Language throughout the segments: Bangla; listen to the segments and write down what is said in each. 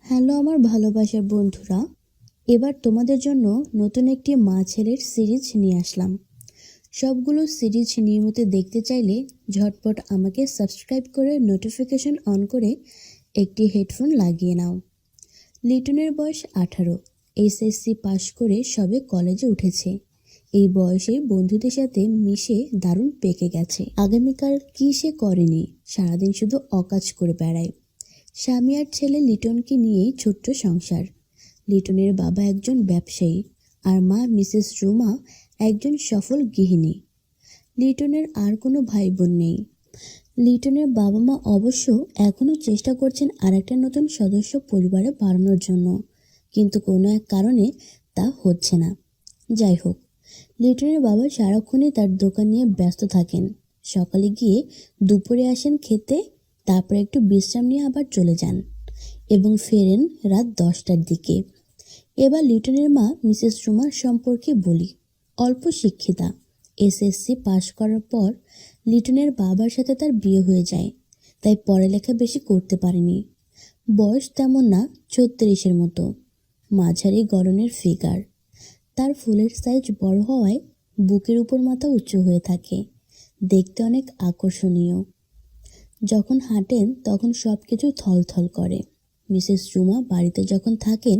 হ্যালো আমার ভালোবাসার বন্ধুরা, এবার তোমাদের জন্য নতুন একটি মা ছেলের সিরিজ নিয়ে আসলাম। সবগুলো সিরিজ নিয়মিত দেখতে চাইলে ঝটপট আমাকে সাবস্ক্রাইব করে নোটিফিকেশন অন করে একটি হেডফোন লাগিয়ে নাও। লিটনের বয়স 18, এসএসসি পাশ করে সবে কলেজে উঠেছে। এই বয়সে বন্ধুদের সাথে মিশে দারুণ পেকে গেছে। আগামীকাল কি সে করেনি, সারাদিন শুধু অকাজ করে বেড়ায়। স্বামী আর ছেলে লিটনকে নিয়েই ছোট্ট সংসার। লিটনের বাবা একজন ব্যবসায়ী আর মা মিসেস রুমা একজন সফল গৃহিণী। লিটনের আর কোনো ভাই বোন নেই। লিটনের বাবা মা অবশ্য এখনও চেষ্টা করছেন আরেকটা নতুন সদস্য পরিবারে বাড়ানোর জন্য, কিন্তু কোনো এক কারণে তা হচ্ছে না। যাই হোক, লিটনের বাবা সারাক্ষণই তার দোকান নিয়ে ব্যস্ত থাকেন। সকালে গিয়ে দুপুরে আসেন খেতে, তারপর একটু বিশ্রাম নিয়ে আবার চলে যান এবং ফেরেন রাত 10টার দিকে। এবার লিটনের মা মিসেস রুমার সম্পর্কে বলি। অল্প শিক্ষিতা, এসএসসি পাশ করার পর লিটনের বাবার সাথে তার বিয়ে হয়ে যায়, তাই পড়ালেখা বেশি করতে পারেনি। বয়স তেমন না, 36-এর মতো। মাঝারি গড়নের ফিগার। তার ফুলের সাইজ বড় হওয়ায় বুকের উপর মাথা উঁচু হয়ে থাকে, দেখতে অনেক আকর্ষণীয়। যখন হাঁটেন তখন সব কিছু থলথল করে। মিসেস রুমা বাড়িতে যখন থাকেন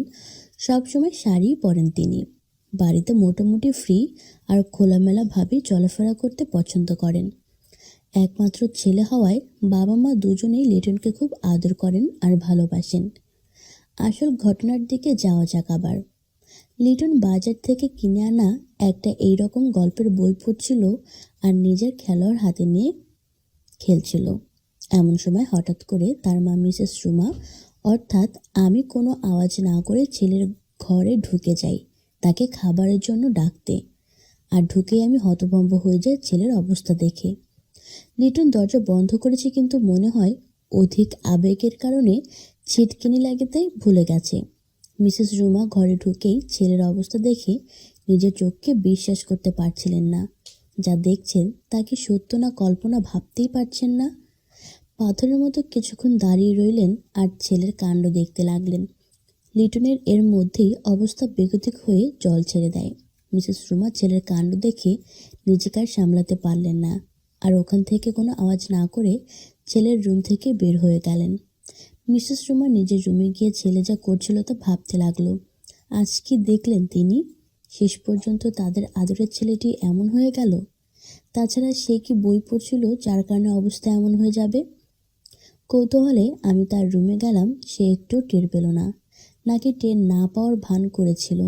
সবসময় শাড়ি পরেন তিনি। বাড়িতে মোটামুটি ফ্রি আর খোলামেলাভাবে চলাফেরা করতে পছন্দ করেন। একমাত্র ছেলে হওয়ায় বাবা মা দুজনেই লিটনকে খুব আদর করেন আর ভালোবাসেন। আসল ঘটনার দিকে যাওয়া যাক আবার। লিটন বাজার থেকে কিনে আনা একটা এইরকম গল্পের বই পড়ছিল আর নিজের খেলোয়াড় হাতে নিয়ে খেলছিল। এমন সময় হঠাৎ করে তার মা মিসেস রুমা, অর্থাৎ আমি, কোনো আওয়াজ না করে ছেলের ঘরে ঢুকে যাই তাকে খাবারের জন্য ডাকতে। আর ঢুকেই আমি হতভম্ব হয়ে যাই ছেলের অবস্থা দেখে। লিটন দরজা বন্ধ করেছে, কিন্তু মনে হয় অধিক আবেগের কারণে ছিটকিনি লাগাতে ভুলে গেছে। মিসেস রুমা ঘরে ঢুকেই ছেলের অবস্থা দেখে নিজের চোখকে বিশ্বাস করতে পারছিলেন না। যা দেখছেন তা কি সত্য না কল্পনা ভাবতেই পারছেন না। পাথরের মতো কিছুক্ষণ দাঁড়িয়ে রইলেন আর ছেলের কাণ্ড দেখতে লাগলেন। লিটনের এর মধ্যেই অবস্থা বেগতিক হয়ে জল ছেড়ে দেয়। মিসেস রুমা ছেলের কাণ্ড দেখে নিজেকে আর সামলাতে পারলেন না, আর ওখান থেকে কোনো আওয়াজ না করে ছেলের রুম থেকে বের হয়ে গেলেন। মিসেস রুমা নিজের রুমে গিয়ে ছেলে যা করছিল তা ভাবতে লাগলো। আজ কি দেখলেন তিনি? শেষ পর্যন্ত তাদের আদরের ছেলেটি এমন হয়ে গেল। তাছাড়া সে কি বই পড়ছিল যার কারণে অবস্থা এমন হয়ে যাবে? কৌতূহলে আমি তার রুমে গেলাম, সে একটু টের পেল না, নাকি টের না পাওয়ার ভান করেছিল।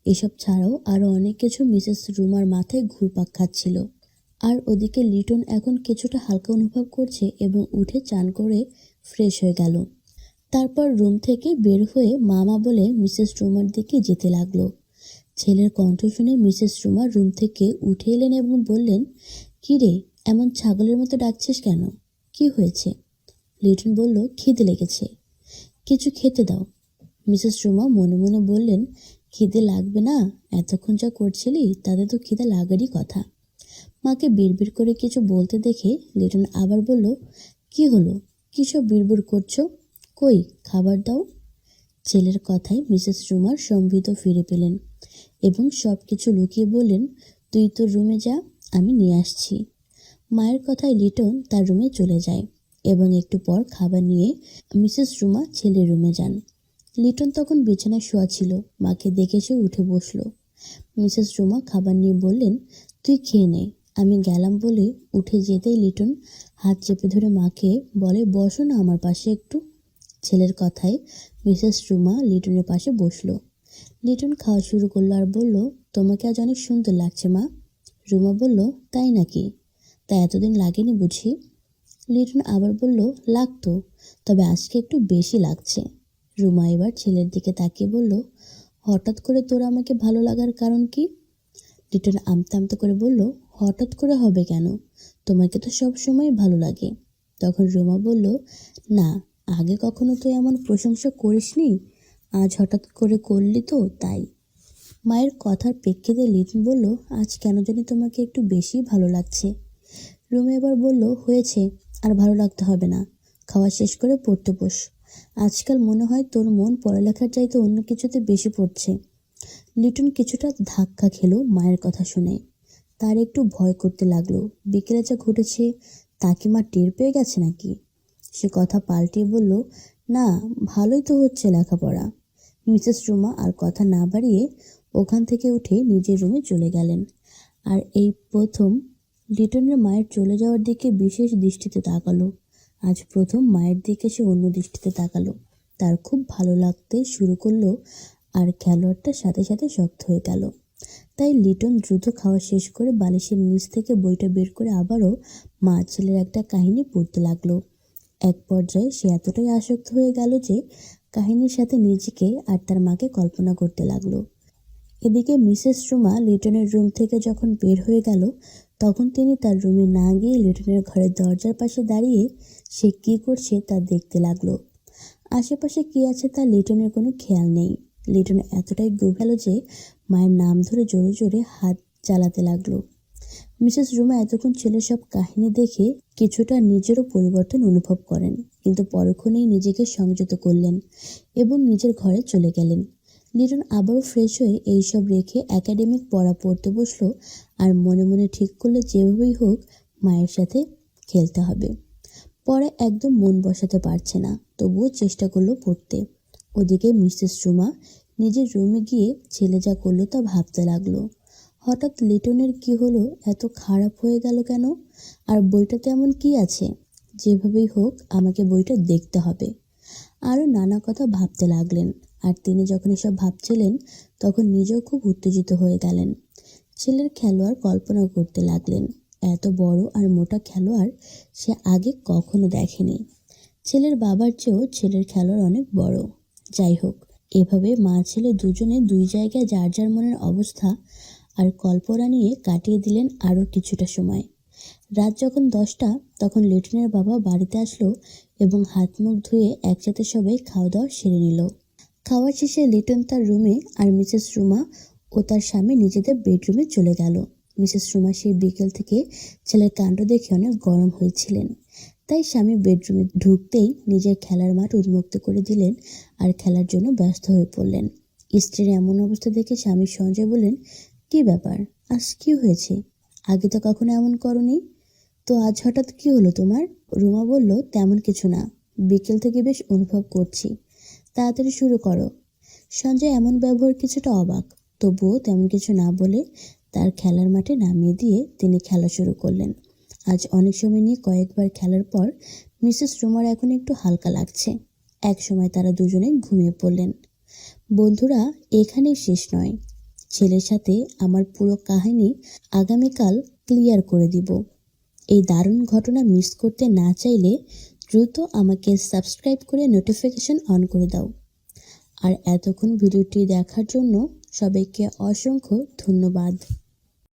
এসব ছাড়াও আরও অনেক কিছু মিসেস রুমার মাথায় ঘুরপাক খাচ্ছিল। আর ওদিকে লিটন এখন কিছুটা হালকা অনুভব করছে এবং উঠে চান করে ফ্রেশ হয়ে গেল। তারপর রুম থেকে বের হয়ে মামা বলে মিসেস রুমার দিকে যেতে লাগলো। ছেলের কণ্ঠ শুনে মিসেস রুমা রুম থেকে উঠে এলেন এবং বললেন, কি রে, এমন ছাগলের মতো ডাকছিস কেন? কি হয়েছে? লিটন বলল, খিদে লেগেছে, কিছু খেতে দাও। মিসেস রুমা মনে মনে বললেন, খিদে লাগবে না? এতক্ষণ যা করছিলি তাতে তো খিদে লাগারই কথা। মাকে বিড়বিড় করে কিছু বলতে দেখে লিটন আবার বলল, কি হলো, কী সব বিড়বিড় করছো? কই, খাবার দাও। ছেলের কথায় মিসেস রুমার সম্বিত ফিরে পেলেন এবং সব কিছু লুকিয়ে বললেন, তুই তোর রুমে যা, আমি নিয়ে আসছি। মায়ের কথায় লিটন তার রুমে চলে যায় এবং একটু পর খাবার নিয়ে মিসেস রুমা ছেলের রুমে যান। লিটন তখন বিছানায় শোয়া ছিল। মাকে দেখে সে উঠে বসল। মিসেস রুমা খাবার নিয়ে বললেন, তুই খেয়ে নে, আমি গেলাম বলে উঠে যেতেই লিটন হাত চেপে ধরে মাকে বলে, বসো না আমার পাশে একটু। ছেলের কথায় মিসেস রুমা লিটনের পাশে বসলো। লিটন খাওয়া শুরু করলো আর বলল, তোমাকে আজ অনেক সুন্দর লাগছে মা। রুমা বলল, তাই নাকি? তা এতদিন লাগেনি বুঝি? লিটন আবার বলল, লাগতো, তবে আজকে একটু বেশি লাগছে। রুমা এবার ছেলের দিকে তাকিয়ে বলল, হঠাৎ করে তোর আমাকে ভালো লাগার কারণ কি? লিটন আমতা আমতা করে বলল, হঠাৎ করে হবে কেন, তোমাকে তো সব সময় ভালো লাগে। তখন রুমা বলল, না, আগে কখনো তো এমন প্রশংসা করিসনি, আজ হঠাৎ করে করলি তো তাই। মায়ের কথার প্রেক্ষিতে লিটন বলল, আজ কেন জানি তোমাকে একটু বেশি ভালো লাগছে। রুমা এবার বলল, হয়েছে, আর ভালো লাগতে হবে না, খাওয়া শেষ করে পড়তে বস। আজকাল মনে হয় তোর মন পড়ালেখার চাইতে অন্য কিছুতে বেশি পড়ছে। লিটন কিছুটা ধাক্কা খেলো মায়ের কথা শুনে। তার একটু ভয় করতে লাগলো, বিকেলে যা ঘটেছে তা কি মা টের পেয়ে গেছে নাকি। সে কথা পাল্টিয়ে বলল, না, ভালোই তো হচ্ছে লেখাপড়া। মিসেস রুমা আর কথা না বাড়িয়ে ওখান থেকে উঠে নিজের রুমে চলে গেলেন। আর এই প্রথম লিটনের মায়ের চলে যাওয়ার দিকে বিশেষ দৃষ্টিতে তাকালো। আজ প্রথম মায়ের দিকে সে অন্য দৃষ্টিতে তাকালো। তার খুব ভালো লাগতে শুরু করলো, আর খেলোয়াড়টা সাথে সাথে শক্ত হয়ে গেল। তাই লিটন দ্রুত খাওয়া শেষ করে বালিশের নিচ থেকে বইটা বের করে আবারও মা ছেলের একটা কাহিনী পড়তে লাগলো। এক পর্যায়ে সে এতটাই আসক্ত হয়ে গেল যে কাহিনীর সাথে নিজেকে আর তার মাকে কল্পনা করতে লাগলো। এদিকে মিসেস রুমা লিটনের রুম থেকে যখন বের হয়ে গেল, তখন তিনি তার রুমে না গিয়ে লিটনের ঘরের দরজার পাশে দাঁড়িয়ে সে কী করছে তা দেখতে লাগলো। আশেপাশে কী আছে তা লিটনের কোনো খেয়াল নেই। লিটন এতটাই গভীর যে মায়ের নাম ধরে জোরে জোরে হাত চালাতে লাগলো। মিসেস রুমা এতক্ষণ ছেলের সব কাহিনী দেখে কিছুটা নিজেরও পরিবর্তন অনুভব করেন, কিন্তু পরক্ষণেই নিজেকে সংযত করলেন এবং নিজের ঘরে চলে গেলেন। লিটন আবারও ফ্রেশ হয়ে এইসব রেখে একাডেমিক পড়া পড়তে বসলো, আর মনে মনে ঠিক করলো যেভাবেই হোক মায়ের সাথে খেলতে হবে। পড়ায় একদম মন বসাতে পারছে না, তবুও চেষ্টা করলো পড়তে। ওদিকে মিসেস রুমা নিজের রুমে গিয়ে ছেলে যা করলো তা ভাবতে লাগলো। হঠাৎ লিটনের কি হলো, এত খারাপ হয়ে গেল কেন? আর বইটাতে এমন কি আছে? যেভাবেই হোক আমাকে বইটা দেখতে হবে। আরও নানা কথা ভাবতে লাগলেন। আর তিনি যখন এসব ভাবছিলেন তখন নিজেও খুব উত্তেজিত হয়ে গেলেন। ছেলের খেলোয়াড় কল্পনা করতে লাগলেন। এত বড় আর মোটা খেলোয়াড় সে আগে কখনো দেখেনি। ছেলের বাবার চেয়েও ছেলের খেলোয়াড় অনেক বড়। যাই হোক, এভাবে মা ছেলে দুজনে দুই জায়গায় যার যার মনের অবস্থা আর কল্পনা নিয়ে কাটিয়ে দিলেন আরও কিছুটা সময়। রাত যখন 10টা, তখন লিটনের বাবা বাড়িতে আসলো এবং হাত মুখ ধুয়ে একসাথে সবাই খাওয়া দাওয়া সেরে নিল। খাওয়া শেষে লিটন তার রুমে আর মিসেস রুমা ও তার স্বামী নিজেদের বেডরুমে চলে গেল। মিসেস রুমা সেই বিকেল থেকে ছেলের কাণ্ড দেখে অনেক গরম হয়েছিলেন, তাই স্বামী বেডরুমে ঢুকতেই নিজের খেলার মাঠ উন্মুক্ত করে দিলেন আর খেলার জন্য ব্যস্ত হয়ে পড়লেন। স্ত্রীর এমন অবস্থা দেখে স্বামী সঞ্জয় বললেন, কি ব্যাপার, আজ কি হয়েছে? আগে তো কখনো এমন করনি, তো আজ হঠাৎ কি হলো তোমার? রুমা বলল, তেমন কিছু না, বিকেল থেকে বেশ অনুভব করছি। তাড়াতাড়ি শুরু করো। সঞ্জয় এমন ব্যবহার কিছুটা অবাক, তবুও তেমন কিছু না বলে তার খেলার মাঠে নামিয়ে দিয়ে তিনি খেলা শুরু করলেন। আজ অনেক সময় নিয়ে কয়েকবার খেলার পর মিসেস রুমার এখন একটু হালকা লাগছে। এক সময় তারা দুজনে ঘুমিয়ে পড়লেন। বন্ধুরা, এখানেই শেষ নয়। ছেলের সাথে আমার পুরো কাহিনী আগামীকাল ক্লিয়ার করে দিব। এই দারুণ ঘটনা মিস করতে না চাইলে দ্রুত আমাকে সাবস্ক্রাইব করে নোটিফিকেশন অন করে দাও। আর এতক্ষণ ভিডিওটি দেখার জন্য সবাইকে অসংখ্য ধন্যবাদ।